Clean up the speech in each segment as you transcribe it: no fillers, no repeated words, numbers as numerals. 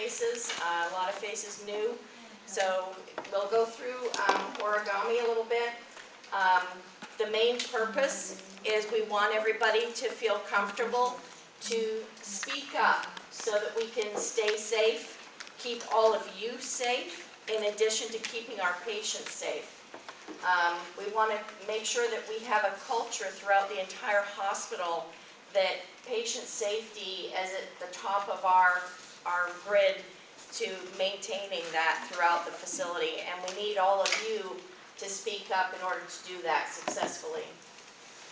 faces, a lot of faces new. So we'll go through origami a little bit. The main purpose is we want everybody to feel comfortable to speak up so that we can stay safe, keep all of you safe, in addition to keeping our patients safe. We want to make sure that we have a culture throughout the entire hospital that patient safety is at the top of our grid to maintaining that throughout the facility. And we need all of you to speak up in order to do that successfully.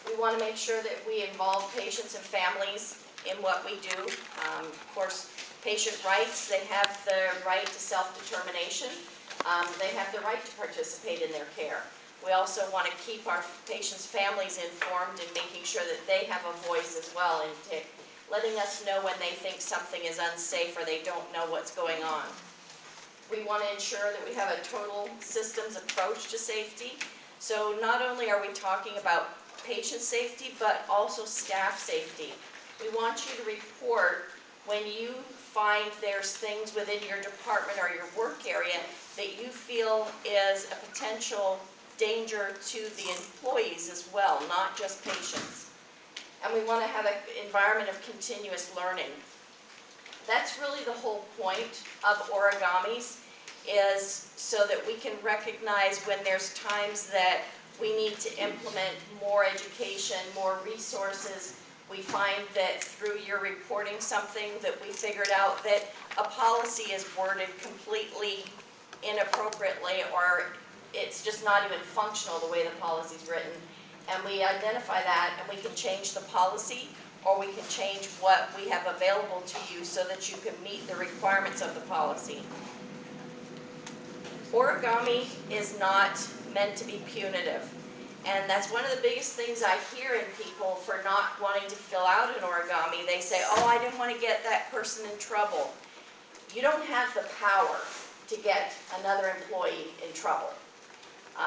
We want to make sure that we involve patients and families in what we do. Of course, patient rights, they have the right to self-determination. They have the right to participate in their care. We also want to keep our patients' families informed and making sure that they have a voice as well and letting us know when they think something is unsafe or they don't know what's going on. We want to ensure that we have a total systems approach to safety. So not only are we talking about patient safety, but also staff safety. We want you to report when you find there's things within your department or your work area that you feel is a potential danger to the employees as well, not just patients. And we want to have an environment of continuous learning. That's really the whole point of origamis, is so that we can recognize when there's times that we need to implement more education, more resources. We find that through your reporting something that we figured out that a policy is worded completely inappropriately, or it's just not even functional the way the policy is written. And we identify that and we can change the policy, or we can change what we have available to you so that you can meet the requirements of the policy. Origami is not meant to be punitive. And that's one of the biggest things I hear in people for not wanting to fill out an origami. They say, oh, I didn't want to get that person in trouble. You don't have the power to get another employee in trouble.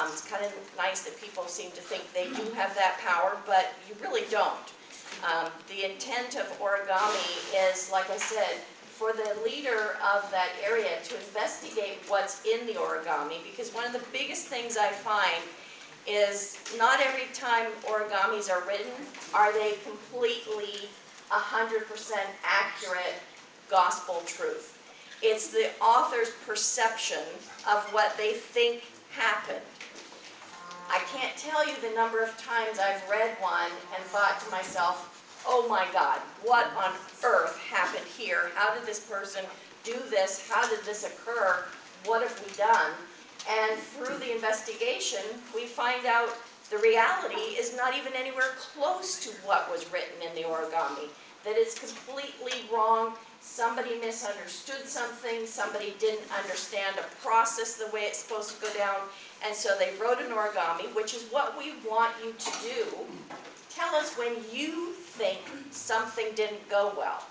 It's kind of nice that people seem to think they do have that power, but you really don't. The intent of origami is, like I said, for the leader of that area to investigate what's in the origami, because one of the biggest things I find is not every time origamis are written are they completely 100% accurate gospel truth. It's the author's perception of what they think happened. I can't tell you the number of times I've read one and thought to myself, oh my God, what on earth happened here? How did this person do this? How did this occur? What have we done? And through the investigation, we find out the reality is not even anywhere close to what was written in the origami, that it's completely wrong. Somebody misunderstood something, somebody didn't understand a process the way it's supposed to go down, and so they wrote an origami, which is what we want you to do. Tell us when you think something didn't go well.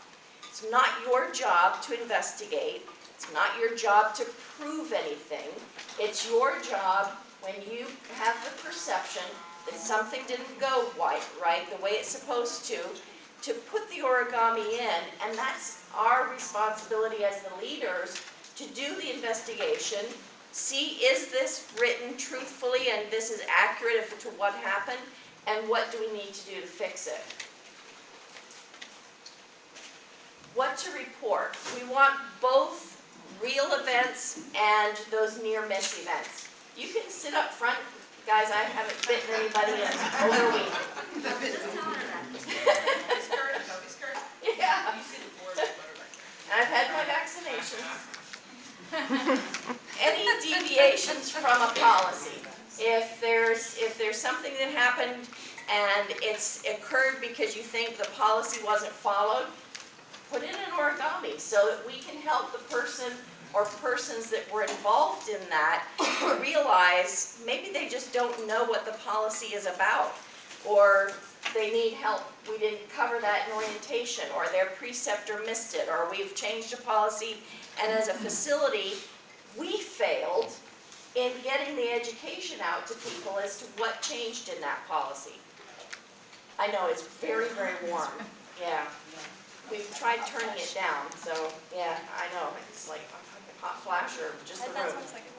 It's not your job to investigate. It's not your job to prove anything. It's your job when you have the perception that something didn't go right the way it's supposed to put the origami in, and that's our responsibility as the leaders to do the investigation, see is this written truthfully and this is accurate to what happened, and what do we need to do to fix it. What to report? We want both real events and those near-miss events. You can sit up front, guys. I haven't bitten anybody in over a week. Yeah. And I've had my vaccinations. Any deviations from a policy. If there's something that happened and it's occurred because you think the policy wasn't followed, put in an origami so that we can help the person or persons that were involved in that realize maybe they just don't know what the policy is about, or they need help. We didn't cover that in orientation, or their preceptor missed it, or we've changed a policy, and as a facility, we failed in getting the education out to people as to what changed in that policy. I know, it's very, very warm. Yeah. we've tried turning it down, so, yeah, I know, it's like a hot flash or just the That room. sounds like a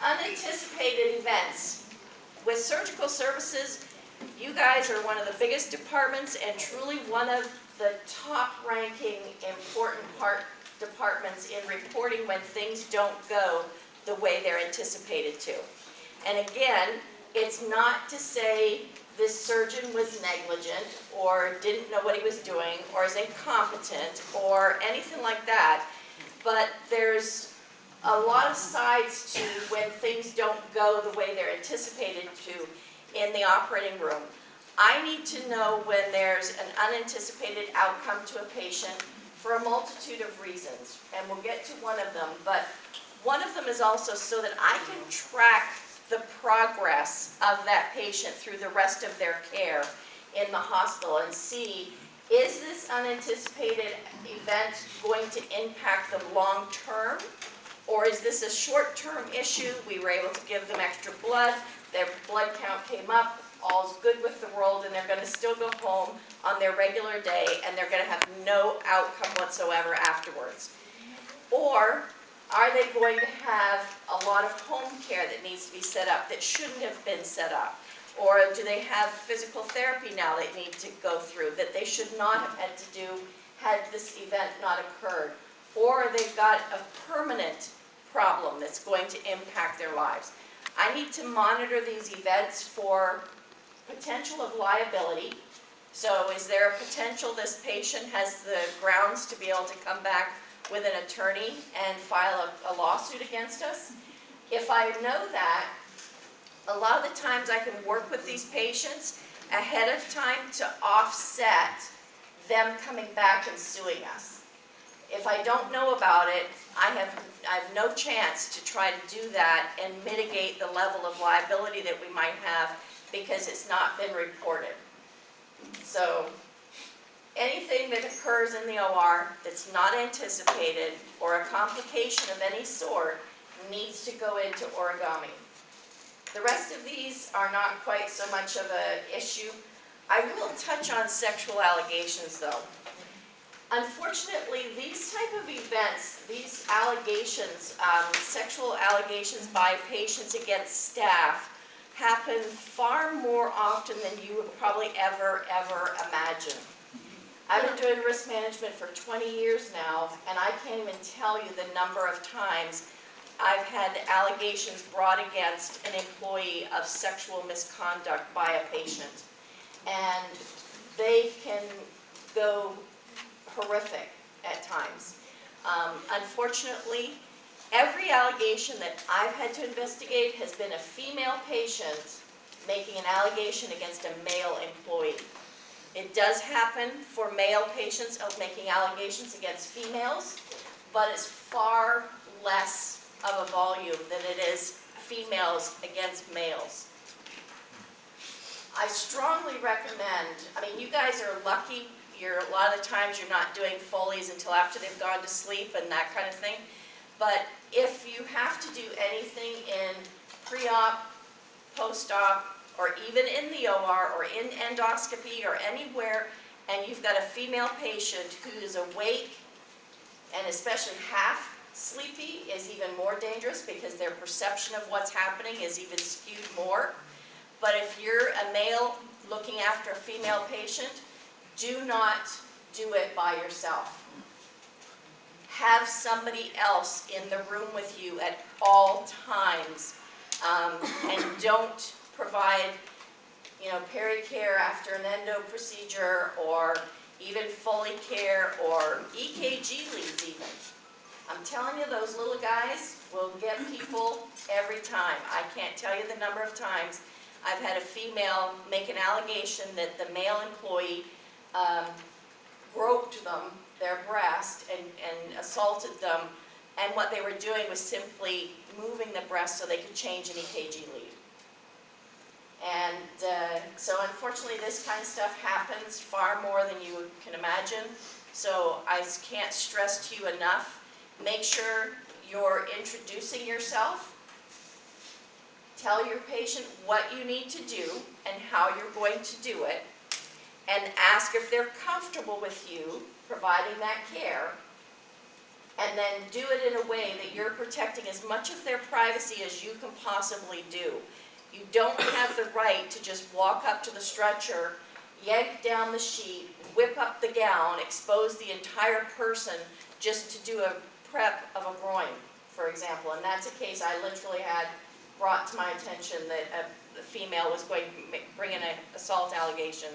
Unanticipated events. With surgical services, you guys are one of the biggest departments and truly one of the top-ranking important departments in reporting when things don't go the way they're anticipated to. And again, it's not to say this surgeon was negligent or didn't know what he was doing or is incompetent or anything like that, but there's a lot of sides to when things don't go the way they're anticipated to in the operating room. I need to know when there's an unanticipated outcome to a patient for a multitude of reasons, and we'll get to one of them, but one of them is also so that I can track the progress of that patient through the rest of their care in the hospital and see, is this unanticipated event going to impact them long term? Or is this a short-term issue? We were able to give them extra blood, their blood count came up, all's good with the world, and they're going to still go home on their regular day, and they're going to have no outcome whatsoever afterwards. Or are they going to have a lot of home care that needs to be set up that shouldn't have been set up? Or do they have physical therapy now they need to go through that they should not have had to do had this event not occurred? Or they've got a permanent problem that's going to impact their lives. I need to monitor these events for potential of liability. So is there a potential this patient has the grounds to be able to come back with an attorney and file a lawsuit against us? If I know that, a lot of the times I can work with these patients ahead of time to offset them coming back and suing us. If I don't know about it, I have no chance to try to do that and mitigate the level of liability that we might have because it's not been reported. So anything that occurs in the OR that's not anticipated or a complication of any sort needs to go into origami. The rest of these are not quite so much of an issue. I will touch on sexual allegations though. Unfortunately, these type of events, these allegations, sexual allegations by patients against staff, happen far more often than you would probably ever imagine. I've been doing risk management for 20 years now, and I can't even tell you the number of times I've had allegations brought against an employee of sexual misconduct by a patient. And they can go horrific at times. Unfortunately, every allegation that I've had to investigate has been a female patient making an allegation against a male employee. It does happen for male patients of making allegations against females, but it's far less of a volume than it is females against males. I strongly recommend, I mean, you guys are lucky. A lot of the times you're not doing Foley's until after they've gone to sleep and that kind of thing. But if you have to do anything in pre-op, post-op, or even in the OR or in endoscopy or anywhere, and you've got a female patient who is awake and especially half sleepy is even more dangerous because their perception of what's happening is even skewed more. But if you're a male looking after a female patient, do not do it by yourself. Have somebody else in the room with you at all times, and don't provide, peri-care after an endo procedure, or even Foley care, or EKG leads even. I'm telling you, those little guys will get people every time. I can't tell you the number of times I've had a female make an allegation that the male employee groped them, their breast, and assaulted them, and what they were doing was simply moving the breast so they could change an EKG lead. And so unfortunately this kind of stuff happens far more than you can imagine, so I can't stress to you enough, make sure you're introducing yourself, tell your patient what you need to do and how you're going to do it, and ask if they're comfortable with you providing that care, and then do it in a way that you're protecting as much of their privacy as you can possibly do. You don't have the right to just walk up to the stretcher, yank down the sheet, whip up the gown, expose the entire person just to do a prep of a groin, for example. And that's a case I literally had brought to my attention that a female was going to bring in an assault allegation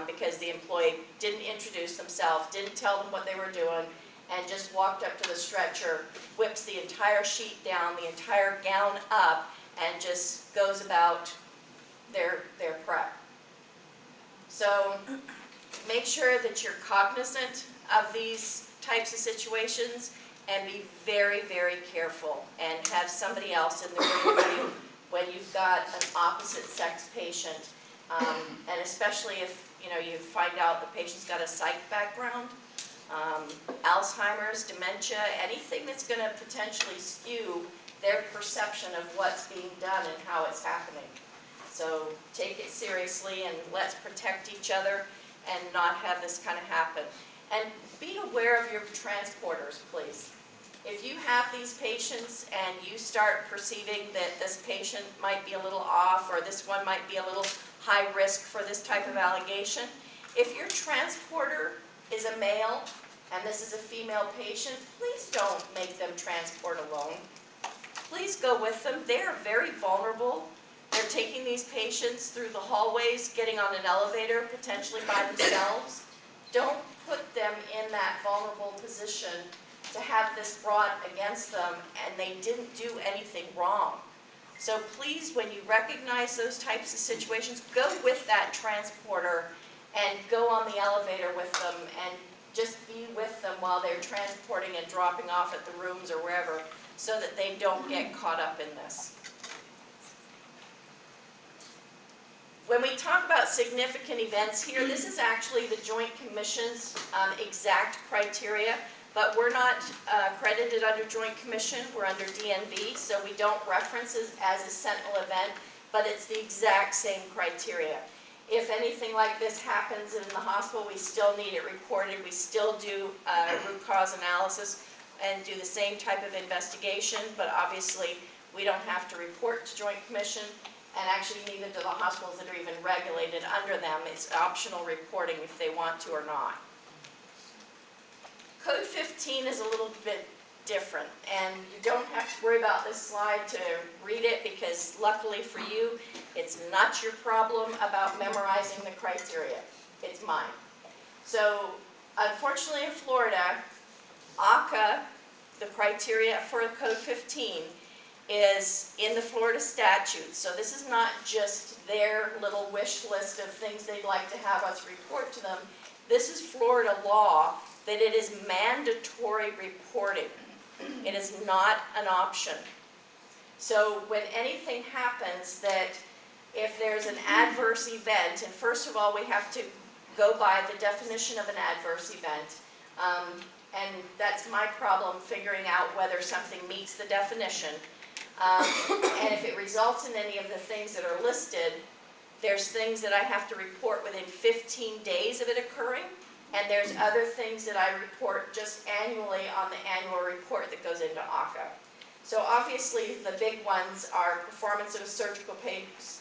because the employee didn't introduce themselves, didn't tell them what they were doing, and just walked up to the stretcher, whips the entire sheet down, the entire gown up, and just goes about their prep. So make sure that you're cognizant of these types of situations and be very, very careful, and have somebody else in the room with you when you've got an opposite sex patient, and especially if you find out the patient's got a psych background, Alzheimer's, dementia, anything that's going to potentially skew their perception of what's being done and how it's happening. So take it seriously, and let's protect each other and not have this kind of happen. And be aware of your transporters, please. If you have these patients and you start perceiving that this patient might be a little off, or this one might be a little high risk for this type of allegation, if your transporter is a male and this is a female patient, please don't make them transport alone. Please go with them. They are very vulnerable. They're taking these patients through the hallways, getting on an elevator, potentially by themselves. Don't put them in that vulnerable position to have this brought against them, and they didn't do anything wrong. So please, when you recognize those types of situations, go with that transporter and go on the elevator with them and just be with them while they're transporting and dropping off at the rooms or wherever, so that they don't get caught up in this. When we talk about significant events here, this is actually the Joint Commission's exact criteria, but we're not credited under Joint Commission, we're under DNV, so we don't reference it as a sentinel event, but it's the exact same criteria. If anything like this happens in the hospital, we still need it reported, we still do root cause analysis and do the same type of investigation, but obviously we don't have to report to Joint Commission, and actually neither do the hospitals that are even regulated under them. It's optional reporting if they want to or not. Code 15 is a little bit different, and you don't have to worry about this slide to read it, because luckily for you, it's not your problem about memorizing the criteria. It's mine. So unfortunately in Florida, ACA, the criteria for Code 15, is in the Florida statute. So this is not just their little wish list of things they'd like to have us report to them. This is Florida law, that it is mandatory reporting. It is not an option. So when anything happens, that if there's an adverse event, and first of all we have to go by the definition of an adverse event, and that's my problem, figuring out whether something meets the definition. And if it results in any of the things that are listed, there's things that I have to report within 15 days of it occurring, and there's other things that I report just annually on the annual report that goes into ACA. So obviously the big ones are performance of a surgical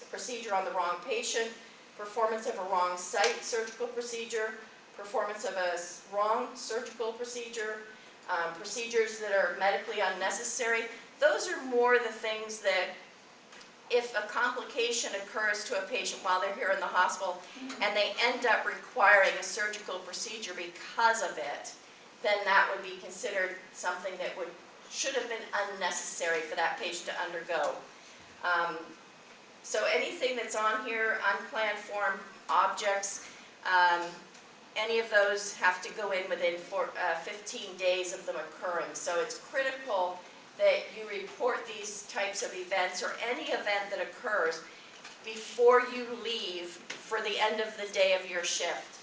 procedure on the wrong patient, performance of a wrong site surgical procedure, performance of a wrong surgical procedure, procedures that are medically unnecessary. Those are more the things that, if a complication occurs to a patient while they're here in the hospital and they end up requiring a surgical procedure because of it, then that would be considered something that should have been unnecessary for that patient to undergo. So anything that's on here, unplanned form objects, any of those have to go in within 15 days of them occurring. So it's critical that you report these types of events, or any event that occurs, before you leave for the end of the day of your shift.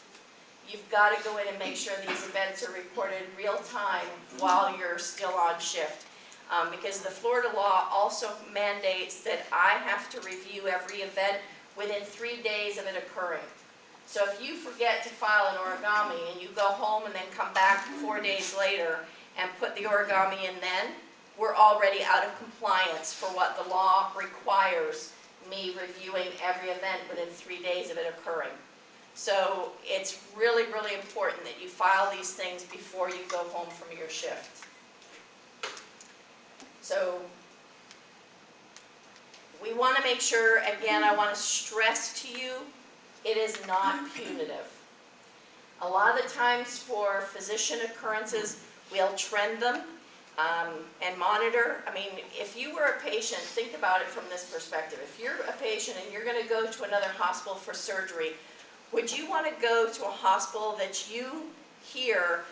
You've got to go in and make sure these events are reported real time while you're still on shift. Because the Florida law also mandates that I have to review every event within 3 days of it occurring. So if you forget to file an origami and you go home and then come back 4 days later and put the origami in then, we're already out of compliance for what the law requires me reviewing every event within 3 days of it occurring. So it's really, really important that you file these things before you go home from your shift. So we want to make sure, again, I want to stress to you, it is not punitive. A lot of the times for physician occurrences, we'll trend them and monitor. I mean, if you were a patient, think about it from this perspective. If you're a patient and you're going to go to another hospital for surgery, would you want to go to a hospital that you hear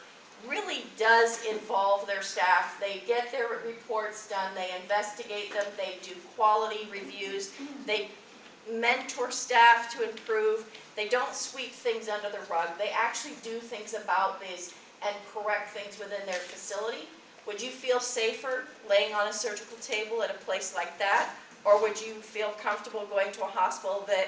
really does involve their staff? They get their reports done, they investigate them, they do quality reviews, they mentor staff to improve, they don't sweep things under the rug, they actually do things about these and correct things within their facility. Would you feel safer laying on a surgical table at a place like that? Or would you feel comfortable going to a hospital that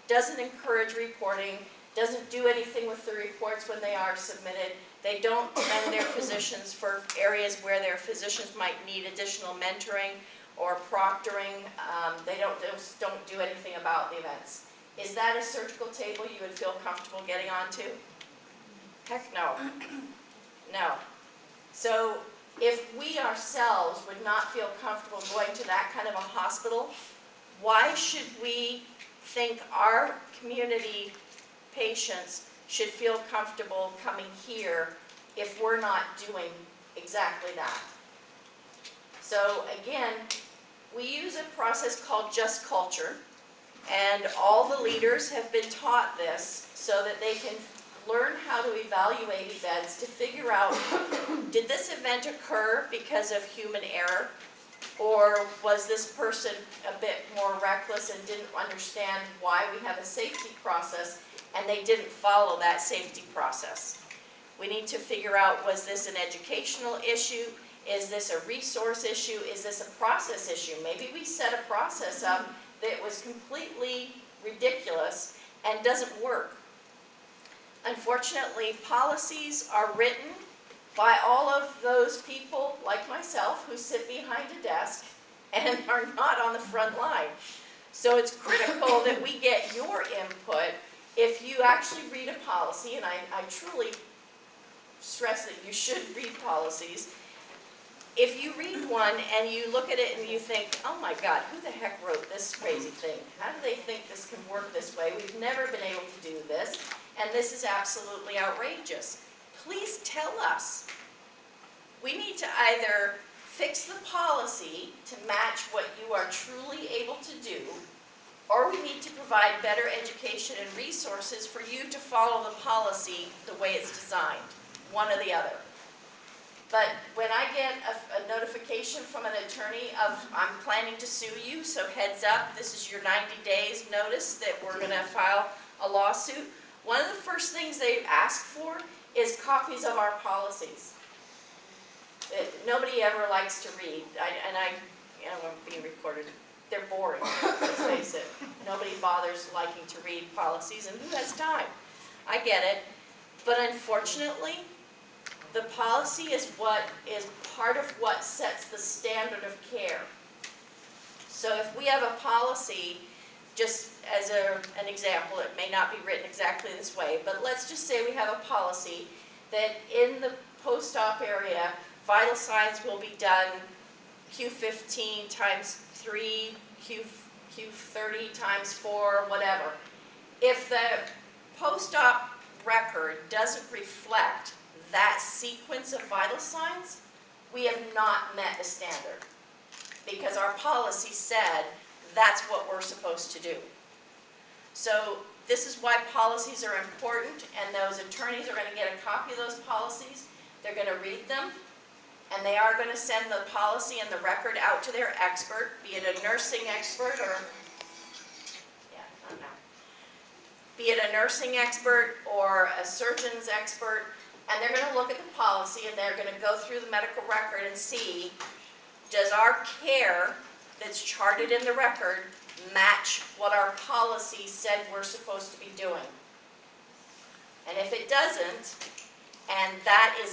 doesn't encourage reporting, doesn't do anything with the reports when they are submitted, they don't commend their physicians for areas where their physicians might need additional mentoring or proctoring, they just don't do anything about the events? Is that a surgical table you would feel comfortable getting onto? Heck no. No. So if we ourselves would not feel comfortable going to that kind of a hospital, why should we think our community patients should feel comfortable coming here if we're not doing exactly that? So again, we use a process called Just Culture, and all the leaders have been taught this so that they can learn how to evaluate events to figure out, did this event occur because of human error? Or was this person a bit more reckless and didn't understand why we have a safety process and they didn't follow that safety process? We need to figure out, was this an educational issue? Is this a resource issue? Is this a process issue? Maybe we set a process up that was completely ridiculous and doesn't work. Unfortunately, policies are written by all of those people, like myself, who sit behind a desk and are not on the front line. So it's critical that we get your input. If you actually read a policy, and I truly stress that you should read policies, if you read one and you look at it and you think, oh my God, who the heck wrote this crazy thing? How do they think this can work this way? We've never been able to do this, and this is absolutely outrageous. Please tell us. We need to either fix the policy to match what you are truly able to do, or we need to provide better education and resources for you to follow the policy the way it's designed, one or the other. But when I get a notification from an attorney of, I'm planning to sue you, so heads up, this is your 90 days notice that we're going to file a lawsuit, one of the first things they ask for is copies of our policies. Nobody ever likes to read, I'm being recorded, they're boring, let's face it. Nobody bothers liking to read policies, and who has time? I get it, but unfortunately, the policy is part of what sets the standard of care. So if we have a policy, just as an example, it may not be written exactly this way, but let's just say we have a policy that in the post-op area, vital signs will be done Q15 times 3, Q30 times 4, whatever. If the post-op record doesn't reflect that sequence of vital signs, we have not met the standard, because our policy said that's what we're supposed to do. So this is why policies are important, and those attorneys are going to get a copy of those policies. They're going to read them, and they are going to send the policy and the record out to their expert, be it a nursing expert or, I don't know, be it a nursing expert or a surgeon's expert. And they're going to look at the policy and they're going to go through the medical record and see, does our care that's charted in the record match what our policy said we're supposed to be doing? And if it doesn't, and that is